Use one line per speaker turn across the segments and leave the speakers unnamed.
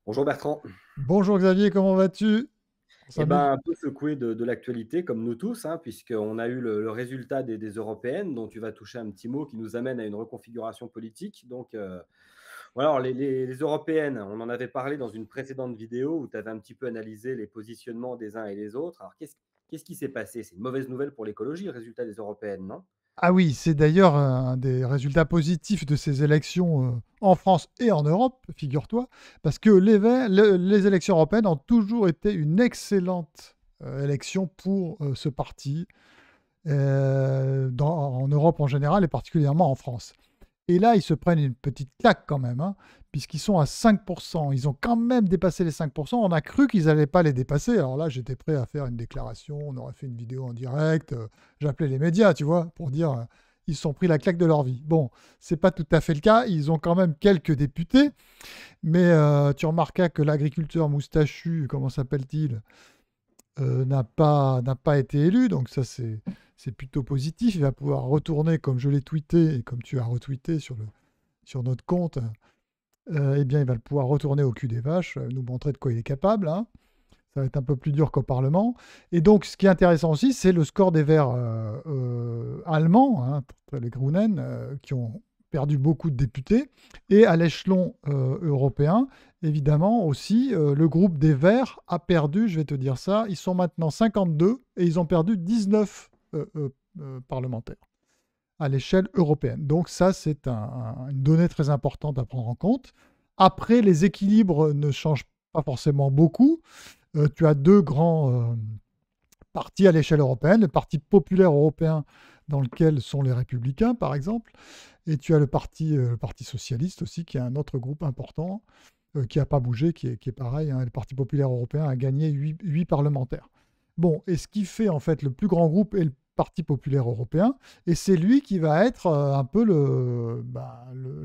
Bonjour Bertrand.
Bonjour Xavier, comment vas-tu? On
Eh
s'amuse?
ben, un peu secoué de l'actualité, comme nous tous, hein, puisqu'on a eu le résultat des européennes, dont tu vas toucher un petit mot qui nous amène à une reconfiguration politique. Donc, voilà, alors les européennes, on en avait parlé dans une précédente vidéo où tu avais un petit peu analysé les positionnements des uns et des autres. Alors, qu'est-ce qui s'est passé? C'est une mauvaise nouvelle pour l'écologie, le résultat des européennes, non?
Ah oui, c'est d'ailleurs un des résultats positifs de ces élections en France et en Europe, figure-toi, parce que les élections européennes ont toujours été une excellente élection pour ce parti, en Europe en général et particulièrement en France. Et là, ils se prennent une petite claque quand même, hein, puisqu'ils sont à 5%. Ils ont quand même dépassé les 5%. On a cru qu'ils n'allaient pas les dépasser. Alors là, j'étais prêt à faire une déclaration. On aurait fait une vidéo en direct. J'appelais les médias, tu vois, pour dire ils se sont pris la claque de leur vie. Bon, c'est pas tout à fait le cas. Ils ont quand même quelques députés. Mais tu remarquas que l'agriculteur moustachu, comment s'appelle-t-il, n'a pas été élu. Donc ça, c'est plutôt positif. Il va pouvoir retourner, comme je l'ai tweeté et comme tu as retweeté sur notre compte, eh bien, il va pouvoir retourner au cul des vaches, nous montrer de quoi il est capable, hein. Ça va être un peu plus dur qu'au Parlement. Et donc, ce qui est intéressant aussi, c'est le score des Verts allemands, hein, les Grünen, qui ont perdu beaucoup de députés. Et à l'échelon européen, évidemment aussi, le groupe des Verts a perdu, je vais te dire ça, ils sont maintenant 52 et ils ont perdu 19 parlementaires à l'échelle européenne. Donc ça, c'est une donnée très importante à prendre en compte. Après, les équilibres ne changent pas forcément beaucoup. Tu as deux grands partis à l'échelle européenne, le Parti populaire européen dans lequel sont les républicains, par exemple, et tu as le parti socialiste aussi, qui est un autre groupe important, qui n'a pas bougé, qui est pareil, hein. Le Parti populaire européen a gagné 8 parlementaires. Bon, et ce qui fait en fait le plus grand groupe est le Parti populaire européen, et c'est lui qui va être un peu le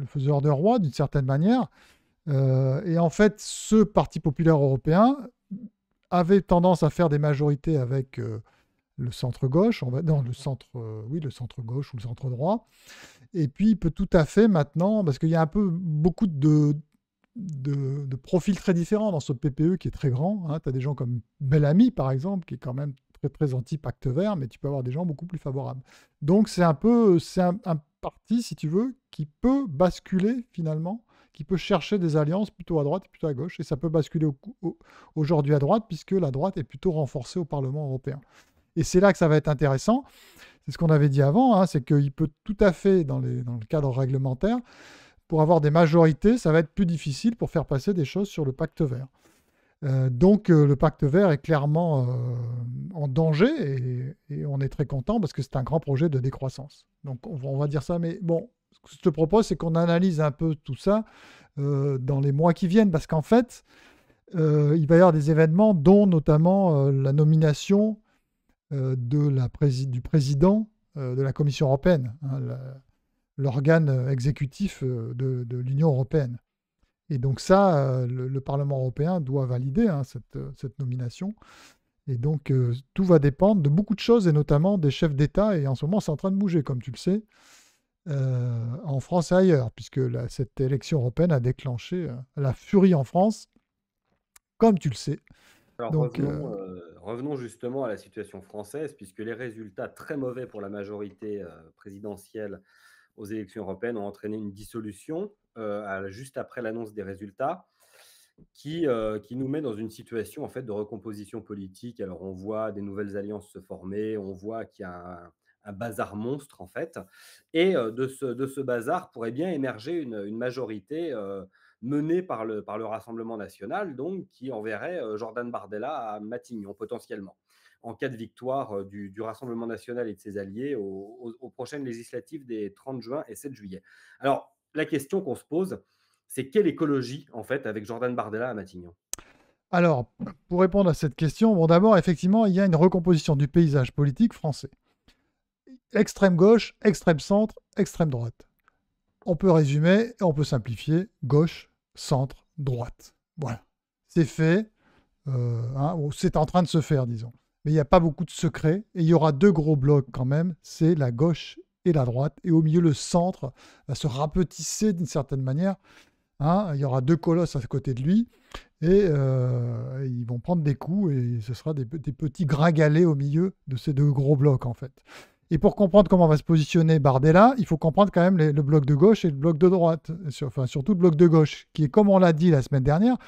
faiseur de roi d'une certaine manière. Et en fait, ce Parti populaire européen avait tendance à faire des majorités avec le centre-gauche, non, oui, le centre-gauche ou le centre-droit. Et puis, il peut tout à fait maintenant, parce qu'il y a un peu beaucoup de profils très différents dans ce PPE qui est très grand, hein. Tu as des gens comme Bellamy, par exemple, qui est quand même très, très anti-pacte vert, mais tu peux avoir des gens beaucoup plus favorables. Donc, c'est un parti, si tu veux, qui peut basculer finalement, qui peut chercher des alliances plutôt à droite et plutôt à gauche. Et ça peut basculer aujourd'hui à droite, puisque la droite est plutôt renforcée au Parlement européen. Et c'est là que ça va être intéressant. C'est ce qu'on avait dit avant, hein, c'est qu'il peut tout à fait, dans le cadre réglementaire, pour avoir des majorités, ça va être plus difficile pour faire passer des choses sur le pacte vert. Donc le pacte vert est clairement en danger et on est très content parce que c'est un grand projet de décroissance. Donc on va dire ça, mais bon, ce que je te propose, c'est qu'on analyse un peu tout ça dans les mois qui viennent parce qu'en fait, il va y avoir des événements, dont notamment la nomination du président de la Commission européenne, hein, l'organe exécutif de l'Union européenne. Et donc ça, le Parlement européen doit valider, hein, cette nomination. Et donc tout va dépendre de beaucoup de choses, et notamment des chefs d'État. Et en ce moment, c'est en train de bouger, comme tu le sais, en France et ailleurs, puisque cette élection européenne a déclenché la furie en France, comme tu le sais.
Alors
Donc,
revenons justement à la situation française, puisque les résultats très mauvais pour la majorité présidentielle aux élections européennes ont entraîné une dissolution juste après l'annonce des résultats, qui nous met dans une situation en fait de recomposition politique. Alors on voit des nouvelles alliances se former, on voit qu'il y a un bazar monstre en fait, et de ce bazar pourrait bien émerger une majorité menée par le Rassemblement national, donc qui enverrait Jordan Bardella à Matignon potentiellement en cas de victoire du Rassemblement national et de ses alliés aux prochaines législatives des 30 juin et 7 juillet. Alors, la question qu'on se pose, c'est quelle écologie, en fait, avec Jordan Bardella à Matignon?
alors, pour répondre à cette question, bon, d'abord, effectivement, il y a une recomposition du paysage politique français. Extrême gauche, extrême centre, extrême droite. On peut résumer et on peut simplifier: gauche, centre, droite. Voilà. C'est fait, hein, ou c'est en train de se faire, disons. Mais il n'y a pas beaucoup de secrets, et il y aura deux gros blocs quand même, c'est la gauche et la droite. Et au milieu, le centre va se rapetisser d'une certaine manière, hein. Il y aura deux colosses à côté de lui et ils vont prendre des coups et ce sera des petits gringalets au milieu de ces deux gros blocs en fait. Et pour comprendre comment va se positionner Bardella, il faut comprendre quand même le bloc de gauche et le bloc de droite, enfin surtout le bloc de gauche, qui est, comme on l'a dit la semaine dernière,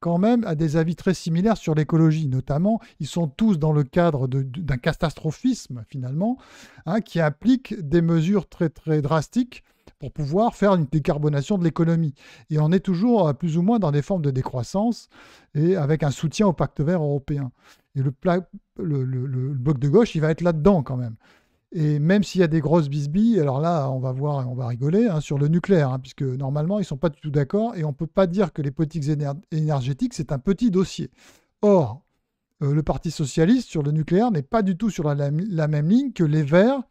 quand même a des avis très similaires sur l'écologie. Notamment, ils sont tous dans le cadre d'un catastrophisme, finalement, hein, qui implique des mesures très, très drastiques pour pouvoir faire une décarbonation de l'économie. Et on est toujours plus ou moins dans des formes de décroissance et avec un soutien au pacte vert européen. Et le bloc de gauche, il va être là-dedans quand même. Et même s'il y a des grosses bisbilles, alors là, on va voir, on va rigoler hein, sur le nucléaire, hein, puisque normalement, ils ne sont pas du tout d'accord, et on ne peut pas dire que les politiques énergétiques, c'est un petit dossier. Or, le Parti socialiste sur le nucléaire n'est pas du tout sur la même ligne que les Verts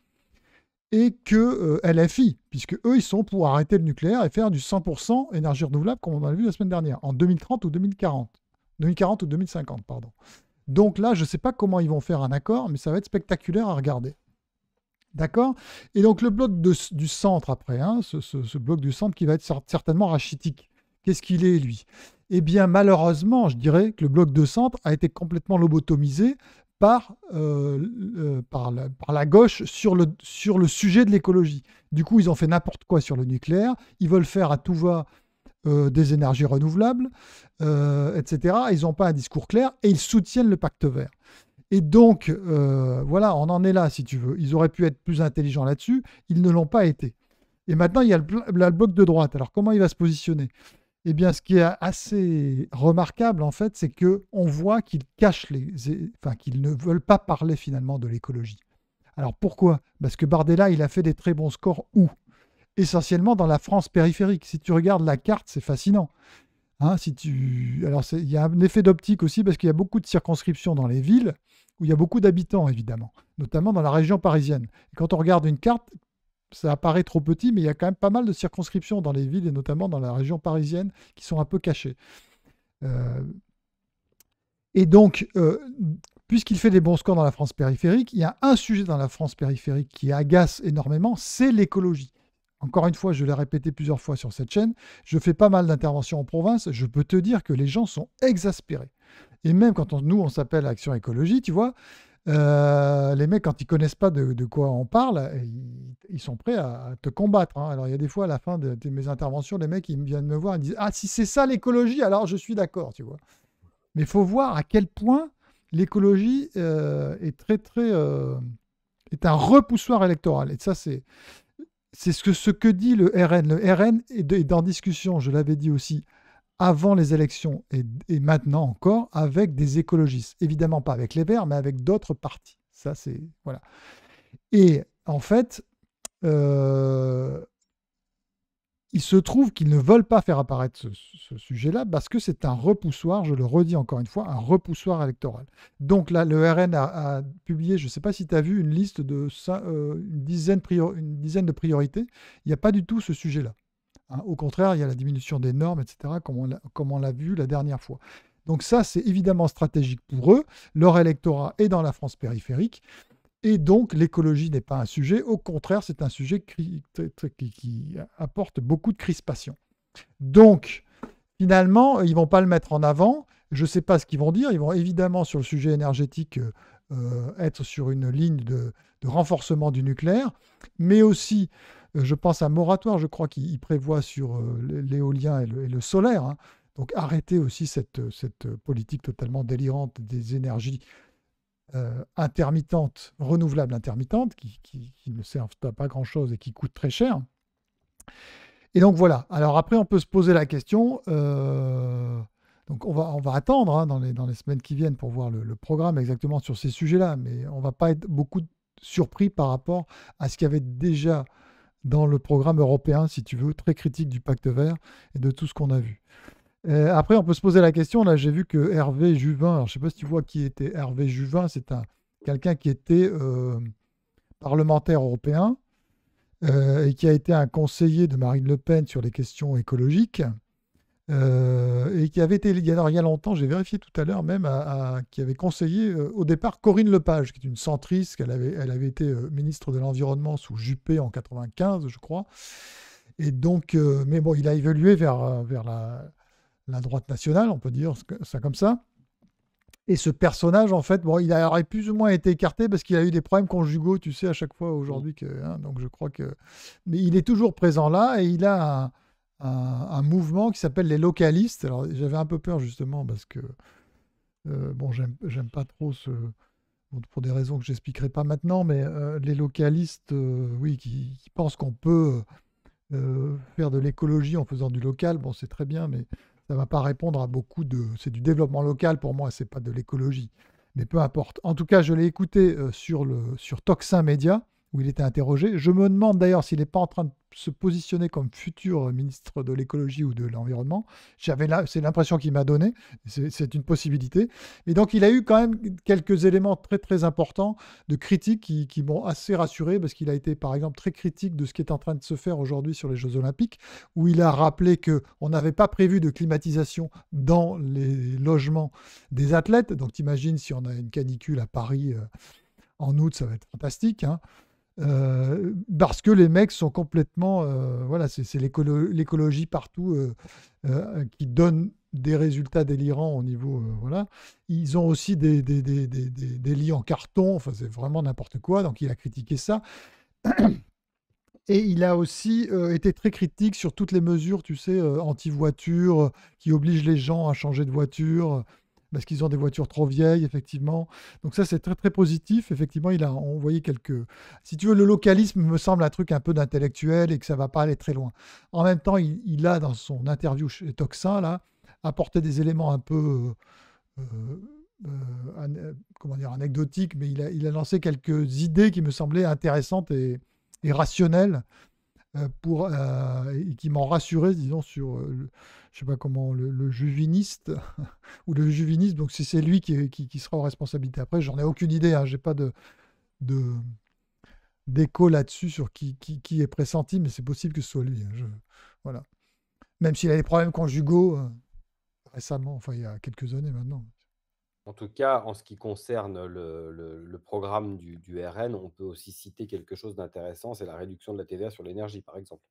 et que LFI, puisque eux, ils sont pour arrêter le nucléaire et faire du 100% énergie renouvelable, comme on a vu la semaine dernière, en 2030 ou 2040. 2040 ou 2050, pardon. Donc là, je ne sais pas comment ils vont faire un accord, mais ça va être spectaculaire à regarder. D'accord. Et donc le bloc du centre après, hein, ce bloc du centre qui va être certainement rachitique. Qu'est-ce qu'il est, lui? Eh bien, malheureusement, je dirais que le bloc de centre a été complètement lobotomisé par la gauche sur le sujet de l'écologie. Du coup, ils ont fait n'importe quoi sur le nucléaire. Ils veulent faire à tout va des énergies renouvelables, etc. Ils n'ont pas un discours clair et ils soutiennent le pacte vert. Et donc, voilà, on en est là, si tu veux. Ils auraient pu être plus intelligents là-dessus, ils ne l'ont pas été. Et maintenant, il y a le bloc de droite. Alors, comment il va se positionner? Eh bien, ce qui est assez remarquable, en fait, c'est qu'on voit qu'ils cachent enfin, qu'ils ne veulent pas parler finalement de l'écologie. Alors, pourquoi? Parce que Bardella, il a fait des très bons scores où? Essentiellement dans la France périphérique. Si tu regardes la carte, c'est fascinant. Hein, Alors, il y a un effet d'optique aussi parce qu'il y a beaucoup de circonscriptions dans les villes où il y a beaucoup d'habitants, évidemment, notamment dans la région parisienne. Et quand on regarde une carte, ça apparaît trop petit, mais il y a quand même pas mal de circonscriptions dans les villes et notamment dans la région parisienne qui sont un peu cachées. Et donc, puisqu'il fait des bons scores dans la France périphérique, il y a un sujet dans la France périphérique qui agace énormément, c'est l'écologie. Encore une fois, je l'ai répété plusieurs fois sur cette chaîne, je fais pas mal d'interventions en province, je peux te dire que les gens sont exaspérés. Et même quand nous, on s'appelle Action Écologie, tu vois, les mecs, quand ils connaissent pas de quoi on parle, ils sont prêts à te combattre. Hein. Alors, il y a des fois, à la fin de mes interventions, les mecs, ils viennent me voir, ils disent « Ah, si c'est ça l'écologie, alors je suis d'accord, tu vois. » Mais il faut voir à quel point l'écologie est est un repoussoir électoral. Et ça, c'est ce que dit le RN. Le RN est en discussion, je l'avais dit aussi, avant les élections et maintenant encore, avec des écologistes. Évidemment pas avec les Verts, mais avec d'autres partis. Ça, c'est... Voilà. Et en fait, il se trouve qu'ils ne veulent pas faire apparaître ce sujet-là parce que c'est un repoussoir, je le redis encore une fois, un repoussoir électoral. Donc là, le RN a publié, je ne sais pas si tu as vu, une liste de une dizaine de priorités. Il n'y a pas du tout ce sujet-là. Hein. Au contraire, il y a la diminution des normes, etc., comme on l'a vu la dernière fois. Donc ça, c'est évidemment stratégique pour eux. Leur électorat est dans la France périphérique. Et donc, l'écologie n'est pas un sujet. Au contraire, c'est un sujet qui apporte beaucoup de crispation. Donc, finalement, ils ne vont pas le mettre en avant. Je ne sais pas ce qu'ils vont dire. Ils vont évidemment, sur le sujet énergétique, être sur une ligne de renforcement du nucléaire. Mais aussi, je pense à moratoire, je crois qu'il prévoit sur l'éolien et le solaire. Hein. Donc, arrêter aussi cette politique totalement délirante des énergies intermittentes, renouvelables intermittentes, qui ne servent à pas grand-chose et qui coûtent très cher. Et donc voilà. Alors après, on peut se poser la question. Donc on va attendre hein, dans les semaines qui viennent pour voir le programme exactement sur ces sujets-là, mais on ne va pas être beaucoup surpris par rapport à ce qu'il y avait déjà dans le programme européen, si tu veux, très critique du pacte vert et de tout ce qu'on a vu. Après, on peut se poser la question. Là, j'ai vu que Hervé Juvin, alors je ne sais pas si tu vois qui était Hervé Juvin, c'est quelqu'un qui était parlementaire européen et qui a été un conseiller de Marine Le Pen sur les questions écologiques et qui avait été, il y a longtemps, j'ai vérifié tout à l'heure même, qui avait conseillé au départ Corinne Lepage, qui est une centriste, elle avait été ministre de l'Environnement sous Juppé en 95, je crois. Et donc, mais bon, il a évolué vers la droite nationale, on peut dire ça comme ça. Et ce personnage, en fait, bon, il aurait plus ou moins été écarté parce qu'il a eu des problèmes conjugaux, tu sais, à chaque fois
Mmh.
aujourd'hui. Donc je crois que. Mais il est toujours présent là et il a un mouvement qui s'appelle les localistes. Alors j'avais un peu peur justement parce que, bon, j'aime pas trop ce. Bon, pour des raisons que j'expliquerai pas maintenant, mais les localistes, oui, qui pensent qu'on peut faire de l'écologie en faisant du local, bon, c'est très bien, mais ça ne va pas répondre à beaucoup de. C'est du développement local pour moi, c'est pas de l'écologie. Mais peu importe. En tout cas, je l'ai écouté sur Toxin Média, où il était interrogé. Je me demande d'ailleurs s'il n'est pas en train de se positionner comme futur ministre de l'écologie ou de l'environnement. C'est l'impression qu'il m'a donné. C'est une possibilité. Et donc, il a eu quand même quelques éléments très très importants de critiques qui m'ont assez rassuré parce qu'il a été, par exemple, très critique de ce qui est en train de se faire aujourd'hui sur les Jeux Olympiques, où il a rappelé qu'on n'avait pas prévu de climatisation dans les logements des athlètes. Donc, t'imagines si on a une canicule à Paris en août, ça va être fantastique, hein. Parce que les mecs sont complètement. Voilà, c'est l'écologie partout qui donne des résultats délirants au niveau. Voilà. Ils ont aussi des lits en carton, enfin, c'est vraiment n'importe quoi, donc il a critiqué ça. Et il a aussi été très critique sur toutes les mesures, tu sais, anti-voiture, qui obligent les gens à changer de voiture parce qu'ils ont des voitures trop vieilles, effectivement. Donc ça, c'est très, très positif. Effectivement, il a envoyé quelques. Si tu veux, le localisme me semble un truc un peu d'intellectuel et que ça va pas aller très loin. En même temps, il a, dans son interview chez Toxin, là, apporté des éléments un peu, euh, comment dire, anecdotiques, mais il a lancé quelques idées qui me semblaient intéressantes et rationnelles et qui m'ont rassuré, disons, sur, je sais pas comment, le juviniste ou le juvinisme. Donc, si c'est lui qui sera en responsabilité après, j'en ai aucune idée. Hein, j'ai pas de- d'écho là-dessus sur qui est pressenti, mais c'est possible que ce soit lui. Hein, voilà. Même s'il a des problèmes conjugaux récemment, enfin, il y a quelques années maintenant.
En tout cas, en ce qui concerne le programme du RN, on peut aussi citer quelque chose d'intéressant, c'est la réduction de la TVA sur l'énergie, par exemple.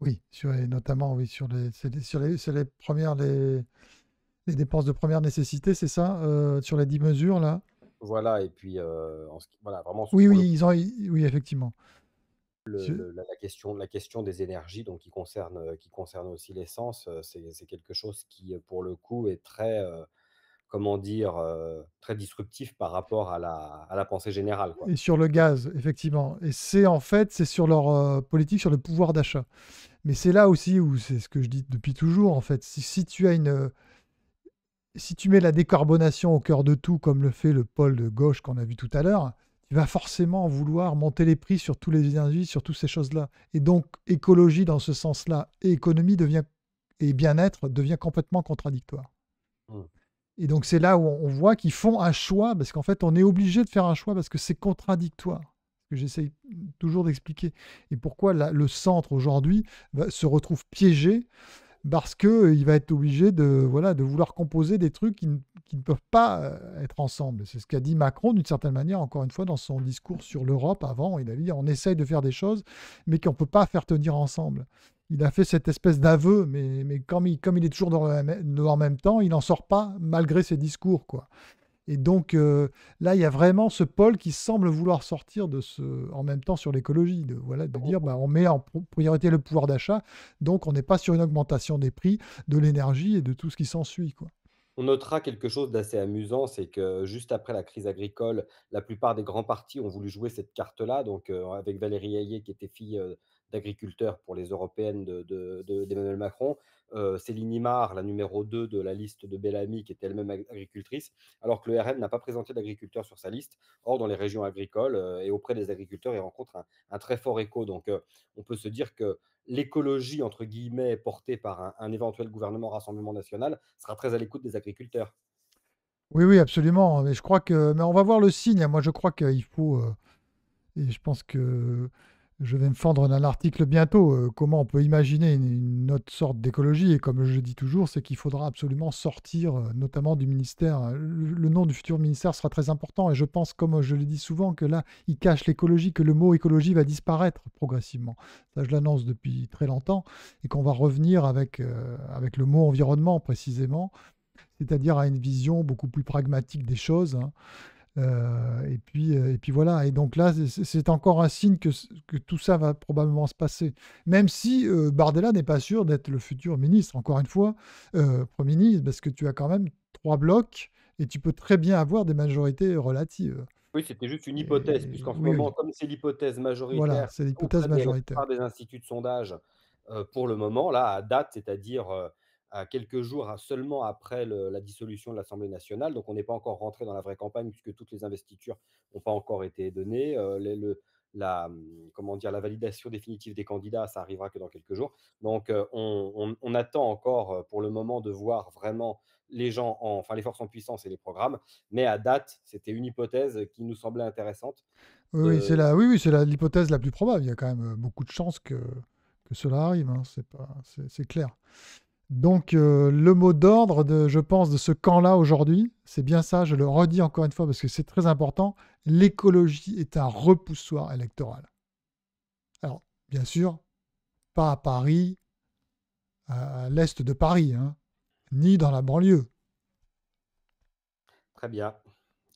Oui, et notamment oui, c'est les premières, les dépenses de première nécessité, c'est ça, sur les 10 mesures là.
Voilà et puis, en ce qui voilà, vraiment
Oui,
pour
oui,
le
oui, effectivement.
la question des énergies, donc qui concerne aussi l'essence, c'est quelque chose qui, pour le coup, est très, comment dire? Très disruptif par rapport à la pensée générale, quoi.
Et sur le gaz, effectivement. Et c'est sur leur politique sur le pouvoir d'achat. Mais c'est là aussi où c'est ce que je dis depuis toujours, en fait. Si tu as si tu mets la décarbonation au cœur de tout, comme le fait le pôle de gauche qu'on a vu tout à l'heure, tu vas forcément vouloir monter les prix sur toutes les énergies, sur toutes ces choses-là. Et donc, écologie dans ce sens-là et économie et bien-être devient complètement contradictoire.
Mmh.
Et donc, c'est là où on voit qu'ils font un choix, parce qu'en fait, on est obligé de faire un choix parce que c'est contradictoire. Ce que j'essaye toujours d'expliquer. Et pourquoi le centre aujourd'hui se retrouve piégé parce qu'il va être obligé voilà, de vouloir composer des trucs qui ne peuvent pas être ensemble. C'est ce qu'a dit Macron, d'une certaine manière, encore une fois, dans son discours sur l'Europe avant. Il a dit on essaye de faire des choses, mais qu'on ne peut pas faire tenir ensemble. Il a fait cette espèce d'aveu, mais comme il est toujours en même temps, il n'en sort pas malgré ses discours, quoi. Et donc là, il y a vraiment ce pôle qui semble vouloir sortir en même temps sur l'écologie, voilà, de dire bah, on met en priorité le pouvoir d'achat, donc on n'est pas sur une augmentation des prix de l'énergie et de tout ce qui s'ensuit, quoi.
On notera quelque chose d'assez amusant, c'est que juste après la crise agricole, la plupart des grands partis ont voulu jouer cette carte-là, donc avec Valérie Hayé qui était fille, d'agriculteur pour les européennes d'Emmanuel Macron, Céline Imard, la numéro 2 de la liste de Bellamy qui était elle-même agricultrice, alors que le RN n'a pas présenté d'agriculteurs sur sa liste. Or dans les régions agricoles, et auprès des agriculteurs, il rencontre un très fort écho, donc on peut se dire que l'écologie, entre guillemets, portée par un éventuel gouvernement Rassemblement national, sera très à l'écoute des agriculteurs.
Oui, oui, absolument. Mais on va voir le signe. Moi, je crois qu'il faut, et je pense que Je vais me fendre d'un article bientôt. Comment on peut imaginer une autre sorte d'écologie? Et comme je dis toujours, c'est qu'il faudra absolument sortir, notamment du ministère. Le nom du futur ministère sera très important. Et je pense, comme je le dis souvent, que là, il cache l'écologie, que le mot écologie va disparaître progressivement. Ça, je l'annonce depuis très longtemps. Et qu'on va revenir avec le mot environnement, précisément, c'est-à-dire à une vision beaucoup plus pragmatique des choses, hein. Et puis voilà. Et donc là, c'est encore un signe que tout ça va probablement se passer. Même si Bardella n'est pas sûr d'être le futur ministre, encore une fois, Premier ministre, parce que tu as quand même trois blocs et tu peux très bien avoir des majorités relatives.
Oui, c'était juste une hypothèse,
Et
puisqu'en ce
oui,
moment,
oui,
comme c'est l'hypothèse
voilà,
majoritaire
c'est l'hypothèse
auprès de la
majoritaire.
plupart des instituts de sondage, pour le moment, là, à date, c'est-à-dire, à quelques jours seulement après la dissolution de l'Assemblée nationale, donc on n'est pas encore rentré dans la vraie campagne puisque toutes les investitures n'ont pas encore été données. Comment dire, la validation définitive des candidats, ça arrivera que dans quelques jours. Donc, on attend encore, pour le moment, de voir vraiment les gens, enfin les forces en puissance et les programmes. Mais à date, c'était une hypothèse qui nous semblait intéressante
Oui, oui,
de
c'est l'hypothèse la plus probable. Il y a quand même beaucoup de chances que cela arrive, hein. C'est clair. Donc, le mot d'ordre, je pense, de ce camp-là aujourd'hui, c'est bien ça, je le redis encore une fois parce que c'est très important, l'écologie est un repoussoir électoral. Alors, bien sûr, pas à Paris, à l'est de Paris, hein, ni dans la banlieue.
très bien.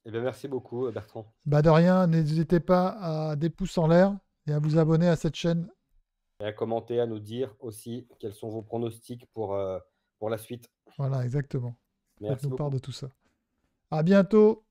Eh bien, merci beaucoup, Bertrand,
Bah de rien, n'hésitez pas à des pouces en l'air et à vous abonner à cette chaîne.
et à commenter, à nous dire aussi quels sont vos pronostics pour la suite.
Voilà, exactement.
Merci
Faites-nous part
beaucoup.
de tout ça. À bientôt!